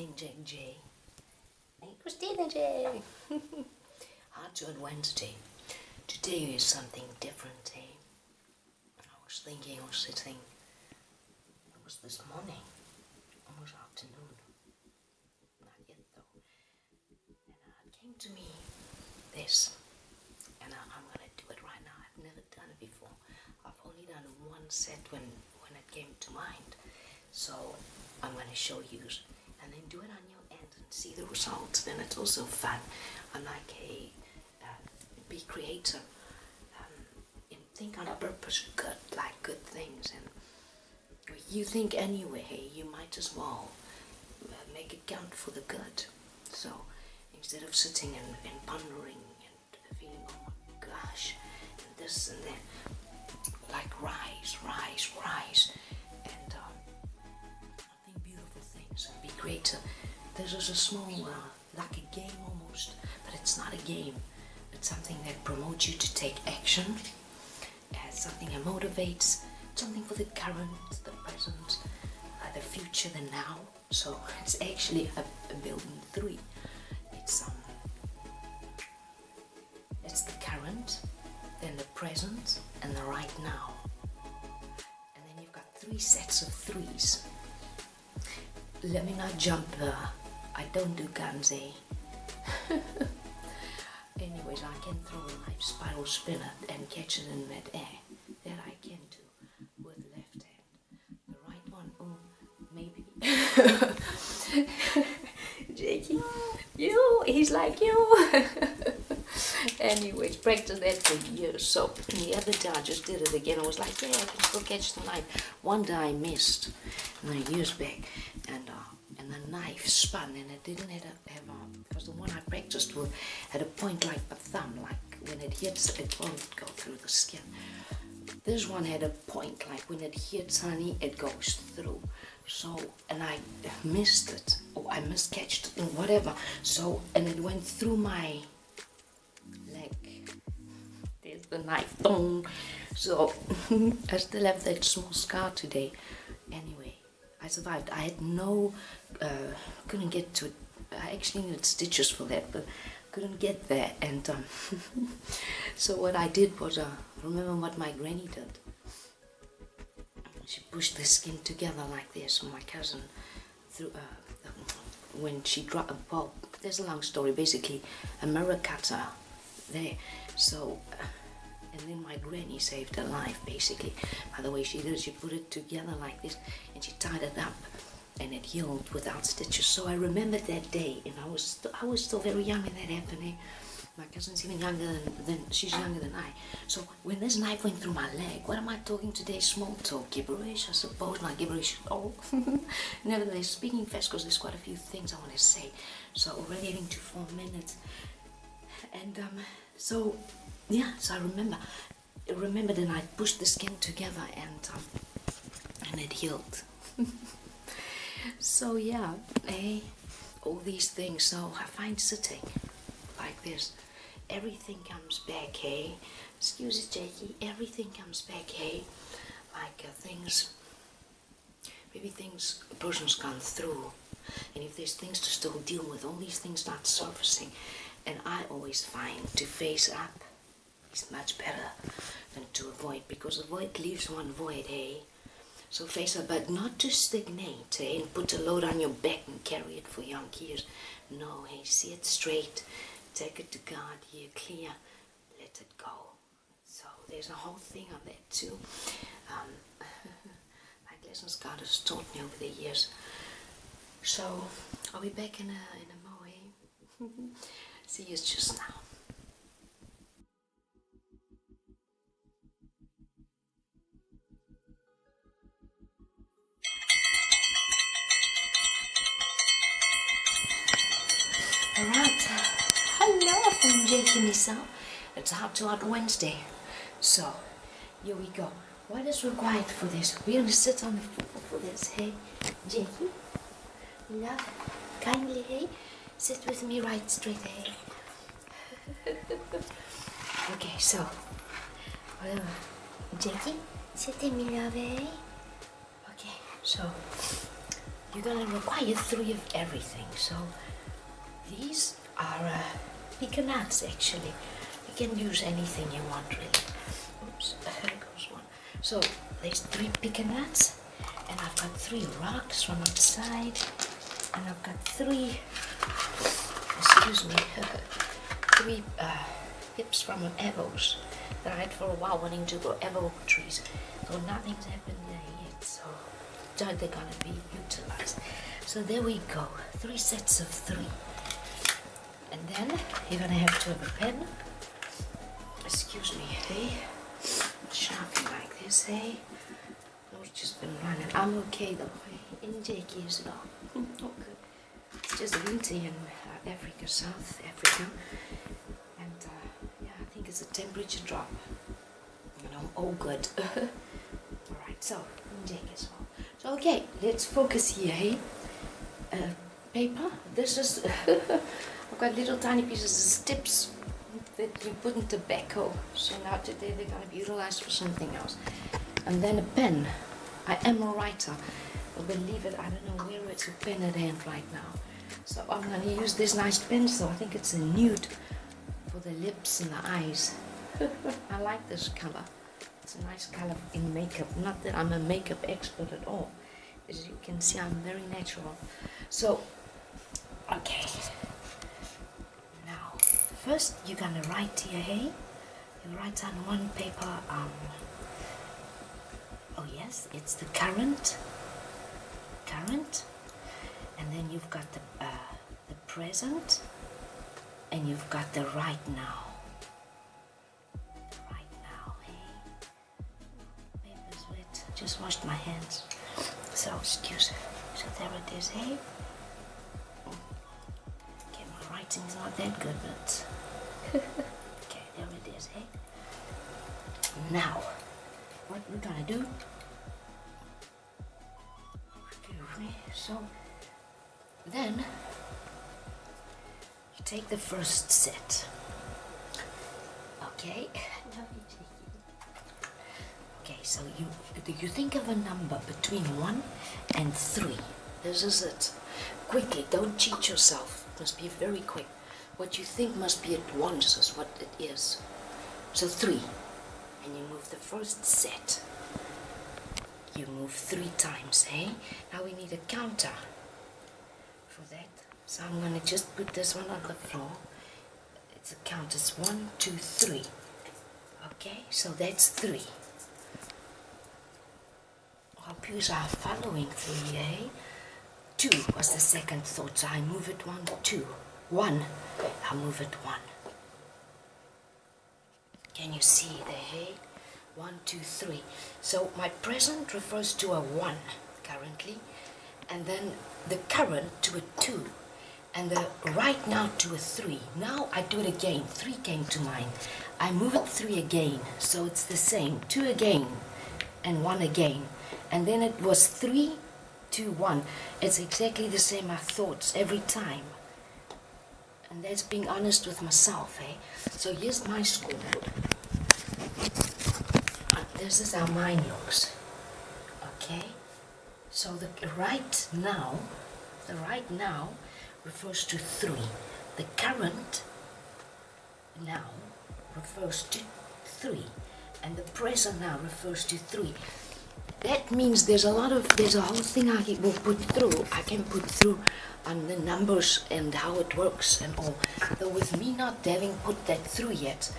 King Jack J. Hey, Christina J. Heart2Heart Wednesday. Today is something different, eh? I was sitting, it was this morning, almost afternoon, not yet though, and it came to me, this, and I'm gonna do it right now. I've never done it before. I've only done one set when it came to mind, so I'm gonna show you, and then do it on your end and see the results. Then it's also fun. I'm like a be creative, think on purpose, good things, and you think anyway, you might as well make it count for the good. So instead of sitting and pondering and feeling, oh my gosh, and this and that, like rise, and think beautiful things and be creative. This is a small, like a game almost, but it's not a game. It's something that promotes you to take action. It's something that motivates, something for the current, the present, the future, the now. So it's actually a building 3. It's the current, then the present, and the right now. And then you've got 3 sets of 3s. Let me not jump. I don't do guns, eh? Anyways, I can throw a live spiral spinner and catch it in mid-air. That I can do with left hand. The right one, oh, maybe. Jakey, he's like you. Anyways, practice that for years. So the other day I just did it again. I was like, yeah, I can still catch the knife. One day I missed, years back, and the knife spun, and it didn't have because the one I practiced with had a point like the thumb, like when it hits, it won't go through the skin. This one had a point, like when it hits, honey, it goes through. So, and I missed it, or I miscatched it, whatever. So, and it went through my leg. There's the knife, boom. So, I still have that small scar today. Anyway, I survived. I had no, couldn't get to it. I actually needed stitches for that, but couldn't get there. And so what I did was, remember what my granny did? She pushed the skin together like this. My cousin, through when she dropped, well, there's a long story. Basically, a mirror cutter there. So, and then my granny saved her life. Basically, by the way she did, she put it together like this, and she tied it up, and it healed without stitches. So I remember that day, and I was still very young when that happened. Eh? My cousin's even younger than she's younger than I. So when this knife went through my leg, what am I talking today? Small talk, gibberish, I suppose. Not gibberish at all. Nevertheless, speaking fast because there's quite a few things I want to say. So already heading to 4 minutes, and so yeah. So I remember then I pushed the skin together, and it healed. So yeah, all these things. So I find sitting like this, everything comes back, hey? Excuse it, Jakey. Everything comes back, hey? Like things, maybe things a person's gone through, and if there's things to still deal with, all these things start surfacing. And I always find to face up is much better than to avoid, because avoid leaves one void, hey? So face up, but not to stagnate, hey? And put a load on your back and carry it for young years. No, hey, see it straight. Take it to God, you're clear, let it go. So there's a whole thing on that too. Like lessons God has taught me over the years. So I'll be back in a mo, eh? See you just now. Alright, hello from Jake and Lisa. It's Heart2Heart Wednesday. So, here we go. What is required for this? We're going to sit on the floor for this, hey? Jakey, love, kindly, hey? Sit with me right straight, hey? Okay, so, Jakey, sit in me, love, hey? Okay, so, you're gonna require 3 of everything. So these are pecan nuts actually. You can use anything you want really. Oops, there goes one. So there's 3 pecan nuts, and I've got 3 rocks from outside, and I've got 3, excuse me, 3 hips from avos that I had for a while wanting to grow avo trees. So nothing's happened there yet, so they're gonna be utilized. So there we go, 3 sets of 3. And then you're gonna have to have a pen. Excuse me, hey? Sharpie like this, hey? I've just been running. I'm okay though, hey? In Jackie as well. Oh good. It's just winter in Africa, South Africa. And yeah, I think it's a temperature drop. And I'm all good. Alright, so in Jackie as well. So okay, let's focus here, hey? Paper. This is I've got little tiny pieces of sticks that you put in tobacco. So now today they're going to be utilized for something else. And then a pen. I am a writer. But believe it, I don't know where it's a pen at hand right now. So I'm going to use this nice pencil. I think it's a nude for the lips and the eyes. I like this color. It's a nice color in makeup. Not that I'm a makeup expert at all. As you can see, I'm very natural. So, okay. Now, first you're gonna write here, hey? You write on one paper, oh yes, it's the current, and then you've got the present, and you've got the right now. Right now, hey? Paper's wet. I just washed my hands. So, excuse me. So there it is, hey? Okay, my writing's not that good, but... okay, there it is, hey? Now, what we're gonna do... excuse me. So, then... you take the first set. Okay? Okay, so you think of a number between 1 and 3. This is it. Quickly, don't cheat yourself. It must be very quick. What you think must be at once is what it is. So 3. And you move the first set. You move 3 times, eh? Now we need a counter for that. So I'm going to just put this one on the floor. It's a count. It's 1, 2, 3. Okay, so that's 3. Hope you are following through, eh? 2 was the second thought, so I move it 1, 2. 1, I move it 1. Can you see there, eh? 1, 2, 3. So my present refers to a 1 currently, and then the current to a 2, and the right now to a 3. Now I do it again. 3 came to mind. I move it 3 again, so it's the same. 2 again, and 1 again. And then it was 3, 2, 1. It's exactly the same thoughts every time. And that's being honest with myself, eh? So here's my scoreboard. This is how mine looks. Okay? So the right now refers to 3. The current now refers to 3. And the present now refers to 3. That means there's a whole thing I will put through. I can put through on the numbers and how it works and all. Though with me not having put that through yet,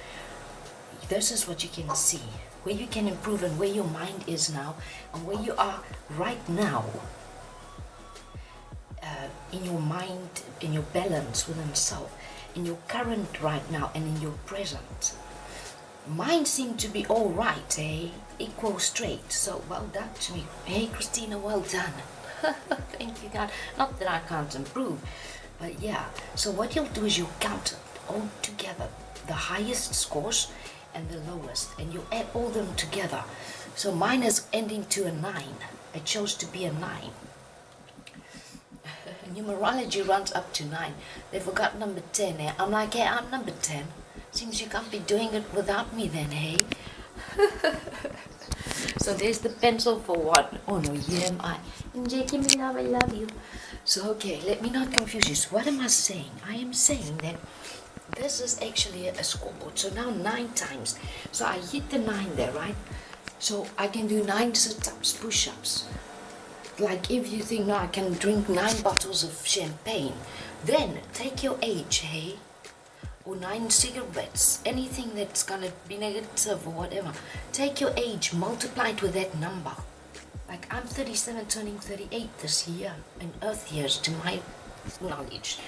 this is what you can see. Where you can improve and where your mind is now and where you are right now. In your mind, in your balance with himself, in your current right now and in your present. Mine seemed to be all right, eh? Equal straight. So well done to me. Hey, Christina, well done. Thank you, God. Not that I can't improve, but yeah. So what you'll do is you'll count it all together, the highest scores and the lowest, and you add all them together. So mine is ending to a 9. It chose to be a 9. Numerology runs up to 9. They forgot number 10, eh? I'm like, hey, I'm number 10. Seems you can't be doing it without me then, hey? So there's the pencil for what? Oh no, here am I. Jay, give me love, I love you. So okay, let me not confuse you. So what am I saying? I am saying that this is actually a scoreboard. So now 9 times. So I hit the 9 there, right? So I can do 9 sit-ups, push-ups. Like if you think, no, I can drink 9 bottles of champagne, then take your age, hey? Or 9 cigarettes, anything that's gonna be negative or whatever. Take your age, multiply it with that number. Like I'm 37 turning 38 this year in Earth years to my knowledge.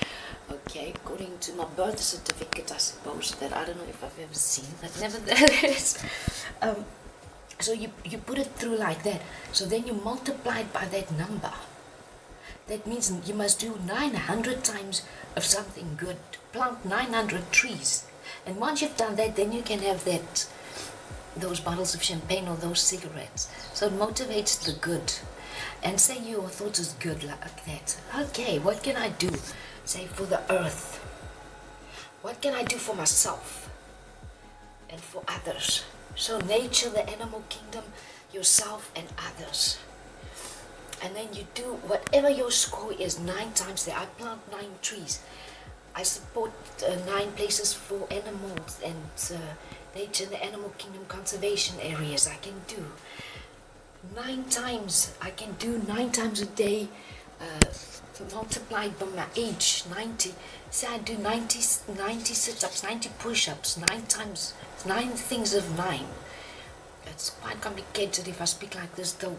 Okay, according to my birth certificate, I suppose, that I don't know if I've ever seen, but nevertheless. So you put it through like that. So then you multiply it by that number. That means you must do 900 times of something good. Plant 900 trees. And once you've done that, then you can have those bottles of champagne or those cigarettes. So it motivates the good. And say your thoughts is good like that. Okay, what can I do? Say for the earth. What can I do for myself? And for others. So nature, the animal kingdom, yourself and others. And then you do whatever your score is 9 times there. I plant 9 trees. I support 9 places for animals and nature, the animal kingdom conservation areas. I can do 9 times. I can do 9 times a day, multiplied by my age, 90. Say I do 90 sit-ups, 90 push-ups, 9 times, 9 things of 9. It's quite complicated if I speak like this, though.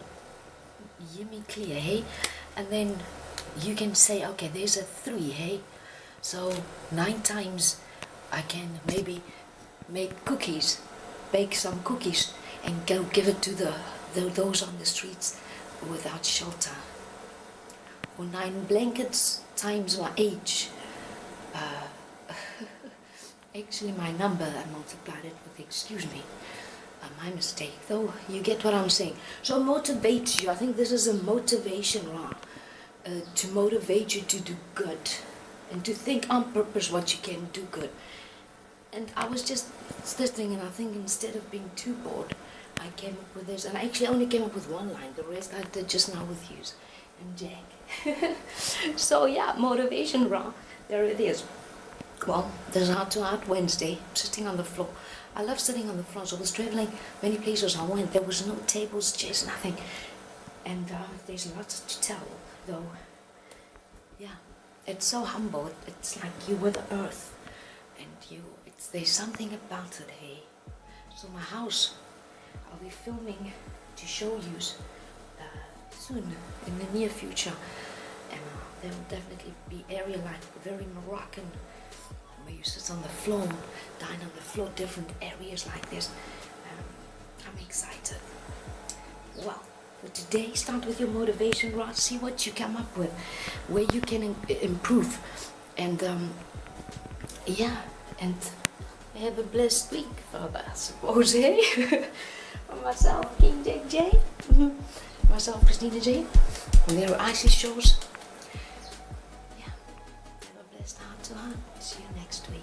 Hear me clear, hey? And then you can say, okay, there's a 3, hey? So 9 times I can maybe make cookies, bake some cookies, and go give it to those on the streets without shelter. Or 9 blankets times my age. Actually, my number, I multiplied it with, excuse me, my mistake, though you get what I'm saying. So motivate you. I think this is a MotivationRA, to motivate you to do good and to think on purpose what you can do good. And I was just listening, and I think instead of being too bored, I came up with this, and I actually only came up with 1 line. The rest I did just now with you and Jack. So yeah, MotivationRA, there it is. Well, there's Heart2Heart Wednesday. I'm sitting on the floor. I love sitting on the floor. So I was traveling many places I went. There was no tables, chairs, nothing. And there's lots to tell, though. Yeah, it's so humble. It's like you were the earth, and there's something about it, hey. So my house, I'll be filming to show you soon, in the near future. And there will definitely be area like very Moroccan, where you sit on the floor, dine on the floor, different areas like this. I'm excited. Well, for today, start with your MotivationRA, see what you come up with, where you can improve. And yeah, and have a blessed week, Father, I suppose, eh? For myself, King Jack J, myself, Christina J, from the HEROICIS shows. Yeah, have a blessed Heart2Heart. See you next week.